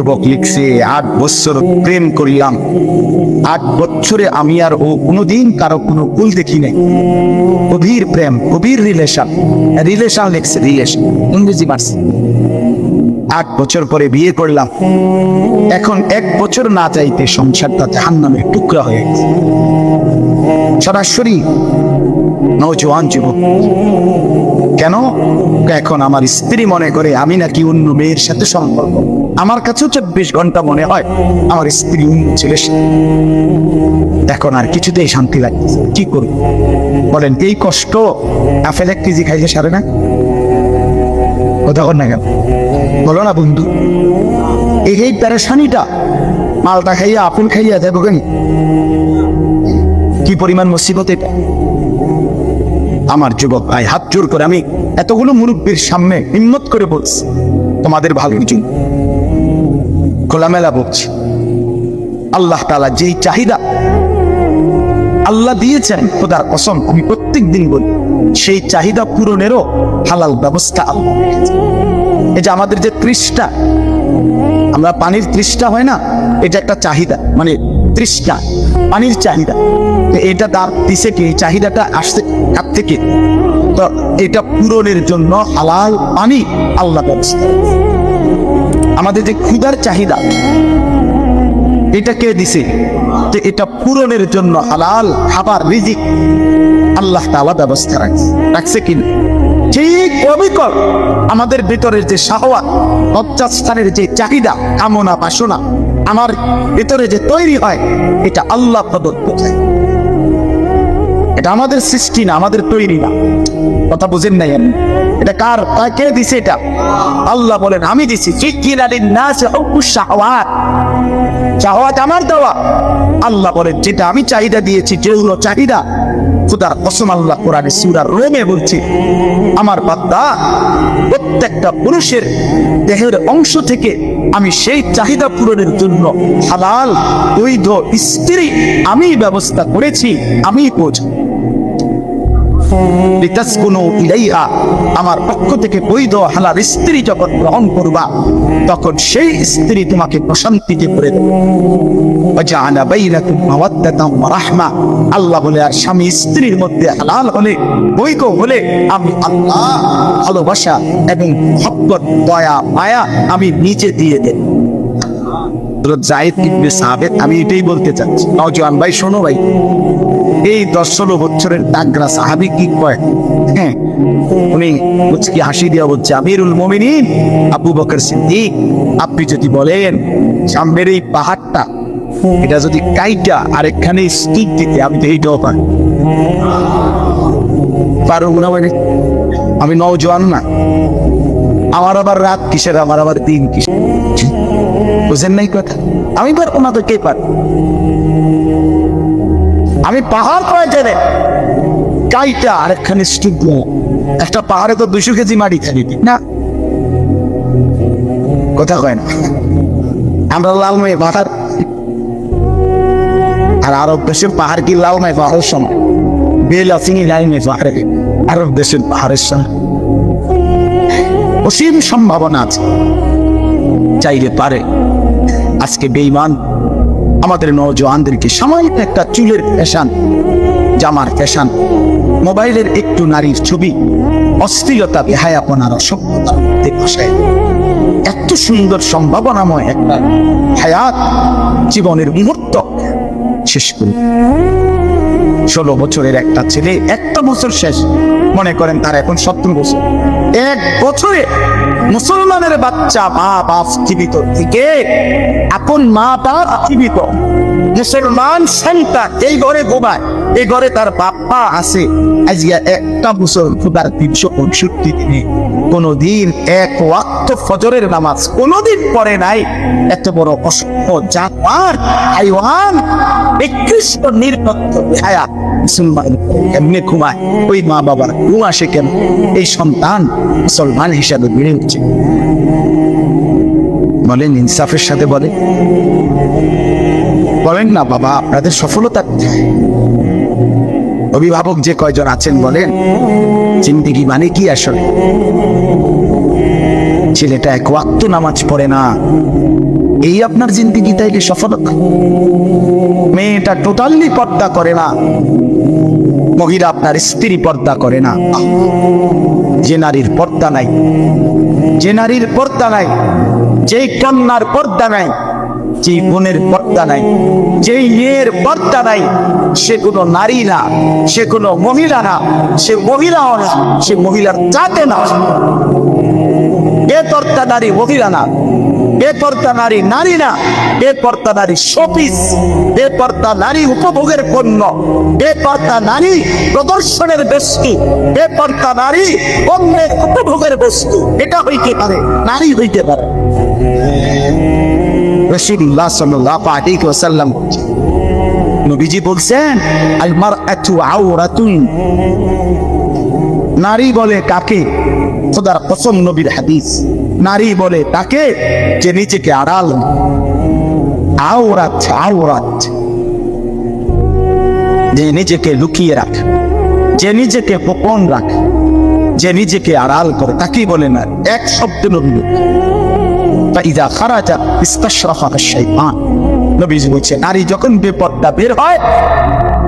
যুবক লিখছে 8 বছর প্রেম করিলাম, 8 বছরে আমি আর ও কোনোদিন কারো কোনো ভুল দেখি নাই। গভীর প্রেম, গভীর রিলেশন লিখছে, রিলেশন ইংরেজি মারছে। 8 বছর পরে বিয়ে করলাম, এখন 1 বছর না চাইতে সংসারটা জাহান্নামের টুকরা হয়ে গেছে। সরাসরি নওজোয়ান যুবক। কেন? এখন আমার স্ত্রী মনে করে আমি নাকি অন্য মেয়ের সাথে সম্পর্ক। আমার কাছেও 24 ঘন্টা মনে হয় আমার স্ত্রী অন্য ছেলের সাথে। এখন আর কিছুতেই শান্তি লাগছে, কি করব বলেন? এই কষ্ট আপেল 1 কেজি খাইলে সারে না? কথা কর না কেন? বলো না বন্ধু, এই প্যারেশানিটা মালটা খাইয়া আপেল খাইয়া যাবো কেন? কি পরিমাণ মুসিবত এটা। আমার যুবক ভাই, হাত জোর করে আমি এতগুলো মুরব্বীর সামনে হিম্মত করে বলছি, তোমাদের ভালোর জন্য খোলামেলা বলছি। আল্লাহ তাআলা যেই চাহিদা আল্লাহ দিয়েছেন, খোদার কসম আমি প্রত্যেক দিন বলি, সেই চাহিদা পূরণেরও হালাল ব্যবস্থা আল্লাহ রেখেছেন। এই যে আমাদের যে তৃষ্ণা, আমরা পানির তৃষ্ণা হয় না, এটা একটা চাহিদা, মানে তৃষ্ণা পানির চাহিদা। এটা তার দিছে কি, চাহিদাটা আসছে কার থেকে? তো এটা পূরণের জন্য হালাল পানি আল্লাহ ব্যবস্থা। আমাদের যে ক্ষুধার চাহিদা, এটা কে দিছে? যে এটা পূরণের জন্য হালাল খাবার রিজিক আল্লাহ তাআলা ব্যবস্থা রাখছে কিনা? ঠিক অবিকল আমাদের ভিতরের যে শাহওয়াত, লজ্জাস্থানের যে চাহিদা, কামনা বাসনা আমার ভিতরে যে তৈরি হয়, এটা আল্লাহ প্রদত্ত। এটা আমাদের সৃষ্টি না, আমাদের তৈরি না। কথা বুঝেন নাই? এটা কার, কে দিছে? এটা আল্লাহ বলেন আমি দিছি। শাহওয়াত আমার দেওয়া। আল্লাহ বলেন যেটা আমি চাহিদা দিয়েছি, যেগুলো চাহিদা, খোদার কসম আল্লাহ কোরআনে সূরা রোমে বলছে, আমার বান্দা প্রত্যেকটা পুরুষের দেহের অংশ থেকে আমি সেই চাহিদা পূরণের জন্য হালাল বৈধ স্ত্রী আমি ব্যবস্থা করেছি, আমি বোঝ। আমার পক্ষ থেকে বৈধ হালাল স্ত্রী যখন গ্রহণ করবা, তখন সেই স্ত্রী তোমাকে প্রশান্তিতে করে দেবে। আল্লাহ বলে, আর স্বামী স্ত্রীর মধ্যে হালাল হলে, বৈধ হলে, আমি আল্লাহ ভালোবাসা এবং মহব্বত, দয়া মায়া আমি নিজে দিয়ে দেব। আমি এটাই বলতে চাচ্ছি। নওজোয়ান ভাই শোনো ভাই, এই 10-16 বছরের তাগড়া সাহাবী কি কয়? হ্যাঁ, উনি মুচকি হাসি দিয়া বলছে, আমিরুল মুমিনিন আবু বকর সিদ্দিক, আপনি যদি বলেন সামনের এই পাহাড়টা এটা যদি কাইটা আরেকখানে স্টিক দিতে, আমি তো এইটাও পারবো না। মানে আমি নওজোয়ান না, আমার আবার রাত কিসের, আমার আবার দিন কিসের, বুঝেন নাই কথা? আমি পারবো না তো কে পারবো? আমি পাহাড় পর্যায়ে কাইটা আরেকখানে স্টিক দিব। একটা পাহাড়ে তো 200 কেজি মাটি খালি না, কথা কয় না। আমরা লালমাই পাহাড়, আর আরব দেশের পাহাড় কি লালমাই পাহাড়ের সময়? বেলা চিনি লালমাই পাহাড়ে আরব দেশের পাহাড়ের সময় অসীম সম্ভাবনা আছে, চাইলে পারে। আজকে বেঈমান আমাদের নওজোয়ানদেরকে সামান্য একটা চুলের ফ্যাশন, জামার ফ্যাশন, মোবাইলের একটু নারীর ছবি, অশ্লীলতা, বেহায়াপনার অসভ্যতার মধ্যে ভাসায় এত সুন্দর সম্ভাবনাময় একটা হায়াত, জীবনের মুহূর্ত শেষ করে। 16 বছরের একটা ছেলে, একটা বছর শেষ, মনে করেন তার এখন 17 বছর। 1 বছরে মুসলমানের বাচ্চা, মা বাপ জীবিত থেকে, আপন মা বাপ জীবিত, মুসলমান সন্তান এই ঘরে ঘুমায়, এই ঘরে তার বাপ্পা আছে। আজকে একটা বছর খোদার 365 দিনে কোনদিন 1 ওয়াক্ত ফজরের নামাজ কোনদিন পড়ে নাই। এত বড় অসভ্য জানোয়ার, হাইওয়ান, নিকৃষ্ট নির্লজ্জ বেহায়া মুসলমান এমনি ঘুমায়? ওই মা বাবার ঘুম আসে কেন? এই সন্তান মুসলমান হিসাবে বেড়ে উঠছে। বলেন ইনসাফের সাথে বলেন না বাবা, আপনাদের সফলতা অভিভাবক যে কয়জন আছেন বলেন, জিন্দেগি মানে কি আসলে? ছেলেটা 1 ওয়াক্ত নামাজ পড়ে না, এই আপনার জিন্দিগি তাইলে সফলতা? মেয়েটা টোটালি পর্দা করে না, মহিলা আপনার স্ত্রী পর্দা করে না। যে নারীর পর্দা নাই, যে নারীর পর্দা নাই, যেই কন্যার পর্দা নাই, যেই বোনের পর্দা নাই, যেই মেয়ের পর্দা নাই, সে কোনো নারী না, সে কোনো মহিলা না, সে মহিলাও না, সে মহিলার জাতে না। বেপর্দা নারী মহিলা না, বেপর্দা নারী নারী না, বেপর্দা নারী শোপিস, বেপর্দা নারী উপভোগের পণ্য, বেপর্দা নারী প্রদর্শনের বস্তু, বেপর্দা নারী অন্যের উপভোগের বস্তু। এটা হইতে পারে, নারী হইতে পারে। রাসূলুল্লাহ সাল্লাল্লাহু আলাইহি ওয়াসাল্লাম নবীজি বলছেন, আল মারআতু আওরাতুন। নারী বলে কাকে? খোদার কসম, নবীর হাদিস, নারী বলে তাকে যে নিজেকে আড়াল, আওরাত, আওরাত, যে নিজেকে লুকিয়ে রাখে, যে নিজেকে গোপন রাখে, যে নিজেকে আড়াল করে, তাকেই বলে না। এক শব্দ নবী ফাইদা খারাজা ইস্তাশরাফা আশ-শাইতান। নবীজি বলছে, নারী যখন বেপর্দা বের হয়,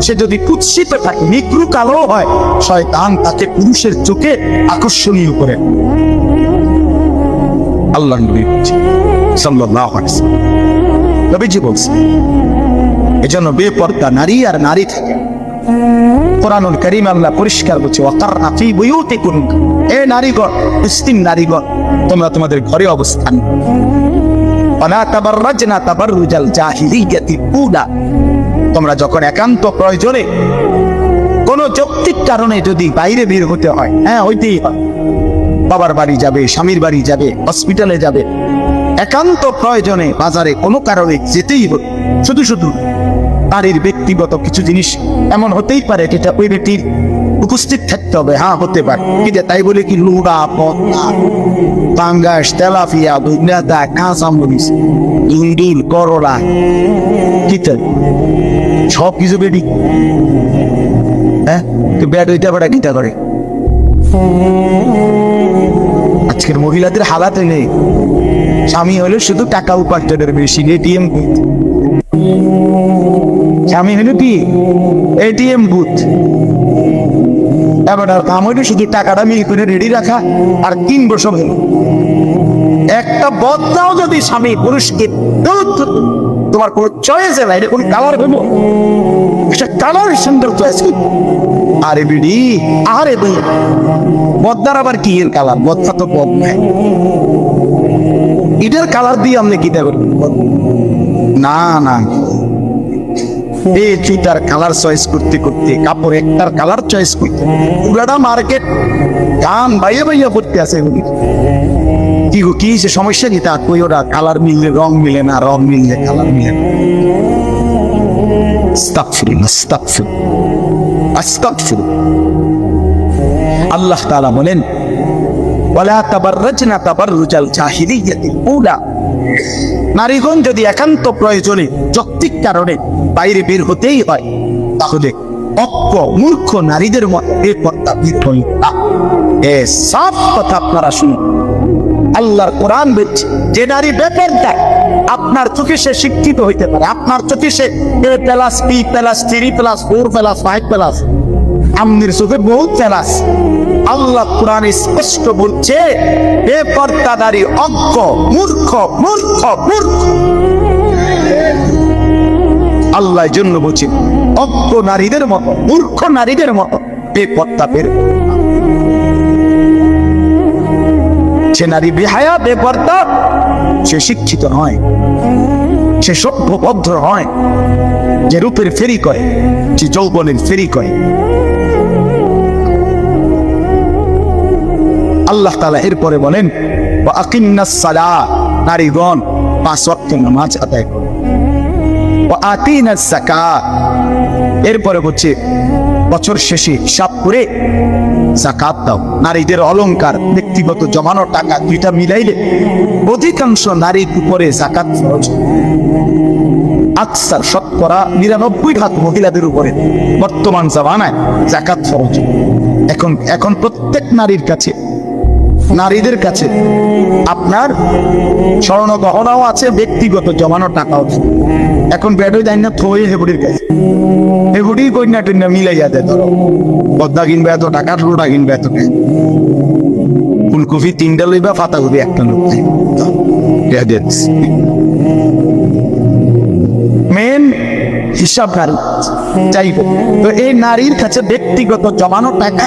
সে যদি কুৎসিত থাকে, নিকৃ কালো হয়, শয়তান তাকে পুরুষের চোখে আকর্ষণীয় করে। আল্লাহ নবী সাল্লাল্লাহু আলাইহি ওয়াসাল্লাম নবীজি বলছে, এজন্য বেপর্দা নারী আর নারী থাকে। কোরআনুল কারীম আল্লাহ পরিষ্কার বলছে, ওয়াকারনা ফি বুয়ুতিকুম, এ নারীগণ, মুসলিম নারীগণ, তোমরা তোমাদের ঘরে অবস্থান, ওয়ালা তাবাররাজনা তাবাররুজাল জাহিলিয়াতিল উলা, তোমরা যখন একান্ত প্রয়োজনে কোন যৌক্তিক কারণে যদি বাইরে বের হতে হয়, হ্যাঁ হইতেই হয়, বাবার বাড়ি যাবে, স্বামীর বাড়ি যাবে, হসপিটালে যাবে, একান্ত প্রয়োজনে বাজারে কোনো কারণে যেতেই হবে, শুধু শুধু নারীর ব্যক্তিগত কিছু জিনিস এমন হতেই পারে যেটা ওই ব্যক্তির উপস্থিত থাকতে হবে। হ্যাঁ হতে পারে, কিন্তু তাই বলে কি লুড়া, পদ্মা, পাঙ্গাস, তেলাপিয়া, দুনিয়াদা, কাঁচামরিচ, ইন্ডিল, করলা, কিতাব সব কিছু বেডি। হ্যাঁ, তো ব্যাড হইতে পারে কিতা করে। আজকের মহিলাদের হালাতে নেই, স্বামী হলো শুধু টাকা উপার্জনের মেশিন, এটিএম বুথ। স্বামী হলো কি এটিএম বুথ। এবার আর কাম হইলো শুধু টাকাটা মিল করে রেডি রাখা আর 3 বছর হলো। একটা বদনাও যদি স্বামী পুরুষকে, তোমার কোন চয়েসে নাই, কোন কালার হইব, একটা কালার সুন্দর চয়েস। আরে বিডি, আরে ভাই, বদনার আবার কি এর কালার? বদনা তো বদনা, এটার কালার দিয়ে আপনি কি দেবেন? না না, এই জুতার কালার চয়েস করতে করতে, কাপড় একটার কালার চয়েস করতে, পুরাটা মার্কেট গান বাইয়া বাইয়া করতে আছে। কি গো, কি সে সমস্যা কি? তা কই ওরা কালার মিললে রং মিলে না, রং মিললে কালার মিলে না। আস্তাগফিরুল্লাহ, আস্তাগফিরুল্লাহ, আস্তাগফিরুল্লাহ। আল্লাহ তাআলা বলেন, ওয়ালা তাবাররাজনা তাবাররুজাল জাহিলিয়াতিল উলা, নারীগণ যদি একান্ত প্রয়োজনে যৌক্তিক কারণে বাইরে বের হতেই হয়, তাহলে অজ্ঞ মূর্খ নারীদের মতো বেপর্দা বের হই না। এ সব কথা আপনারা শুনুন, আল্লাহর কোরআন বলছে, যে নারী বেপর্দা, আপনার চোখে সে শিক্ষিত হইতে পারে, আপনার চোখে সে A+B+C+4+5+, আমনের চোখে বহুত প্লাস। আল্লাহ কোরআনে স্পষ্ট বলছে, বেপর্দা নারী অজ্ঞ, মূর্খ, মূর্খ, মূর্খ। আল্লাহ জন্য বলছেন, অজ্ঞ নারীদের মতো, মূর্খ নারীদের মতো বেপর্দা বের। সে নারী বেহায়া, বেপর্দা, সে শিক্ষিত নয়, সে সভ্যভদ্র নয়, যে রূপের ফেরি করে, যে যৌবনের ফেরি করে। আল্লাহ তাআলা এরপরে বলেন, ওয়া আকিমনাস সালাহ, নারীগণ 5 ওয়াক্ত নামাজ আদায় করো। ওয়া আতিনাস যাকাত, এরপরে হচ্ছে বছর শেষে হিসাব করে যাকাত দাও। নারীদের অলংকার, ব্যক্তিগত জমানো টাকা, দুইটা মিলাইলে অধিকাংশ নারীর উপরে যাকাত ফরজ। আকসার, শতকরা 99% মহিলাদের উপরে বর্তমান জামানায় যাকাত ফরজ। এখন প্রত্যেক নারীর কাছে নারীদের কাছে আপনার স্বর্ণ গহনাও আছে, ব্যক্তিগত জমানো টাকাও আছে। এখন বেডই দেয় না, থয়ে হেবুড়ির কাছে, হেবুড়ি কন্যা টন্যা মিলাইয়া দেয়। ধরো পদ্মা কিনবে এত টাকা, রোটা কিনবে এত টাকা, ফুলকপি 3টা লইবা, পাতাকপি 1টা লইবা। মেন হিসাব নারী চাইব। তো এই নারীর কাছে ব্যক্তিগত জমানো টাকা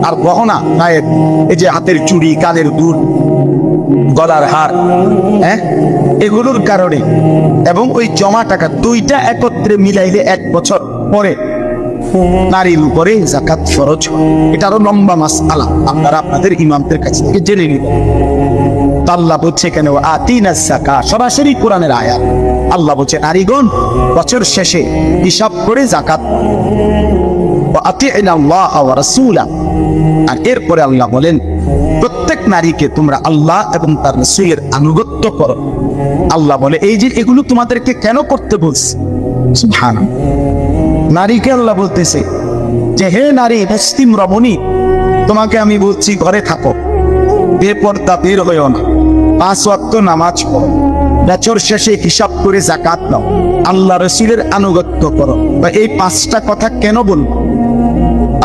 আর গহনা, গায়ের এই যে হাতের চুড়ি, কানের দুল, গলার হার, এগুলোর কারণে এবং ওই জমা টাকা দুইটা একত্রে মিলাইলে 1 বছর পরে নারীর উপরে যাকাত ফরজ। এটা আরো লম্বা মাসআলা, আপনারা আপনাদের ইমামদের কাছ থেকে জেনে নিবেন। আল্লাহ বলছে কেন আতিনা যাকাত, সরাসরি কোরআনের আয়াত। আল্লাহ বলছে নারীগণ বছর শেষে হিসাব করে যাকাত, আতিনা আল্লাহ ওয়া রাসূলা। আর এরপরে আল্লাহ বলেন প্রত্যেক নারীকে তোমরা আল্লাহ এবং তার রাসূলের আনুগত্য করো। আল্লাহ বলে এই যে এগুলো তোমাদেরকে কেন করতে বলছে, সুবহানাল্লাহ। নারীকে আল্লাহ বলতেছে যে হে নারী মুসলিম রমণী, তোমাকে আমি বলছি ঘরে থাকো, বেপরদা বের হইও না, 5 ওয়াক্ত নামাজ পড়ো, বছর শেষে হিসাব করে যাকাত নাও, আল্লাহ রাসূলের আনুগত্য করো। এই 5টা কথা কেন বলবো?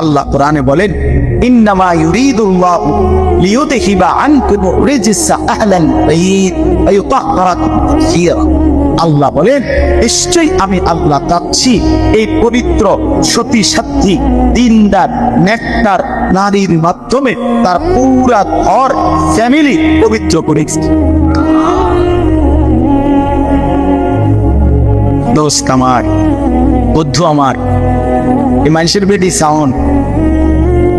আল্লাহ কোরআনে বলেন ইন্নামা ইউরিদুল্লাহু লিইউযহিবা আনকুম রিজসা আহলাল বাইত ওয়া ইউতাহহিরাকুম তাহসীরা। আল্লাহ বলেন নিশ্চয়ই আমি আল্লাহ চাচ্ছি এই পবিত্র সতী সাধ্বী দিনদার নেককার নারীর মাধ্যমে তার পুরা ঘর ফ্যামিলি পবিত্র করেছি। দোস্ত আমার, বন্ধু আমার, এই মানুষের বেডি সাউন্ড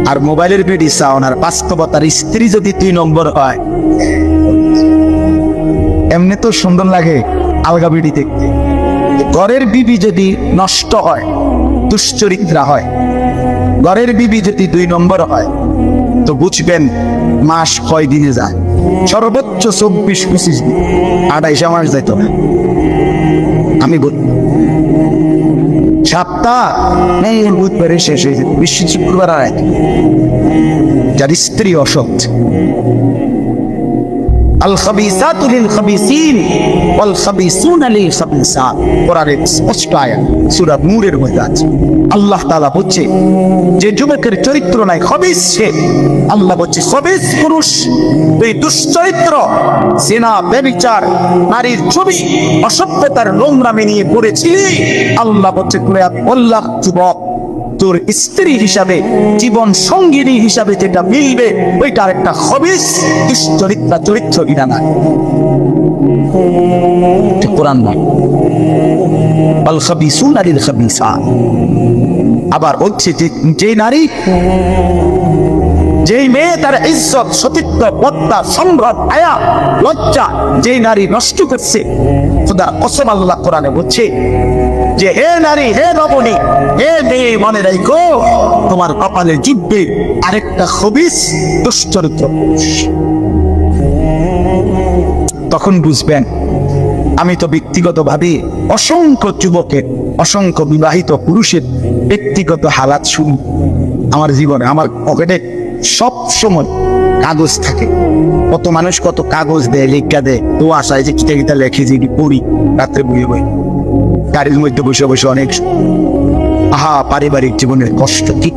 আর মোবাইলের বেডি সাউন্ড আর বাস্তবতার স্ত্রী যদি 2 নম্বর হয়, এমনি তো সুন্দর লাগে আলগা বিড়ি দেখতে। ঘরের বিবি যদি নষ্ট হয়, দুশ্চরিত্রা হয়, ঘরের বিবি যদি 2 নম্বর হয়, তো বুঝবেন মাস কয় দিনে যায়? সর্বোচ্চ 24-25 দিন, 28 মাস যাইতো না। আমি বলি সপ্তাহ নেই, বুধবারে শেষ হয়ে যেত, বিশ্ব শুক্রবার আর যার স্ত্রী অসৎ। আল খাবিসাতু লিল খাবিসিন ওয়াল খাবিসুনা লিল খাবিসাত, কোরআনের স্পষ্ট আয়াত সূরা নূরের মধ্যে আছে। আল্লাহ তাআলা বলছে যে যুবকের চরিত্র নাই খবিস সে, আল্লাহ বলছে খবিস পুরুষ, এই দুশ্চরিত্র, জিনা, ব্যভিচার, নারীর ছবি, অসভ্যতার নোংরামি নিয়ে পড়েছিলি, আল্লাহ বলছে তুই আল্লাহ যুবক, তোর স্ত্রী হিসাবে, জীবন সঙ্গিনী হিসাবে যেটা মিলবে ওইটা একটা খবিস দুশ্চরিত্রা চরিত্র কিনা না, কোরআন না। আল খাবিসুনা লিল খাবিসাত। আবার বলছে যে নারী, যেই মেয়ে তার ইজ্জত, সতীত্ব, পদ্মা, সম্ভ্রম, হায়া, লজ্জা যেই নারী নষ্ট করছে, খোদা কসম আল্লাহ কোরআনে বলছে যে হে নারী, হে রমণী, হে মেয়ে, মনে রাখো তোমার কপালে জুটবে আরেকটা খবিস দুশ্চরিত্র। তখন বুঝবেন আমি তো ব্যক্তিগতভাবে অসংখ্য যুবকের, অসংখ্য বিবাহিত পুরুষের ব্যক্তিগত হালাত শুনি আমার জীবনে। আমার পকেটে সব সময় কাগজ থাকে, কত মানুষ কত কাগজ দেয়, লেখা দেয়, তো আশায় যে কিটা কিটা লেখে যে পড়ি রাত্রে বইয়ে বই, গাড়ির মধ্যে বসে বসে অনেক আহা পারিবারিক জীবনের কষ্ট ঠিক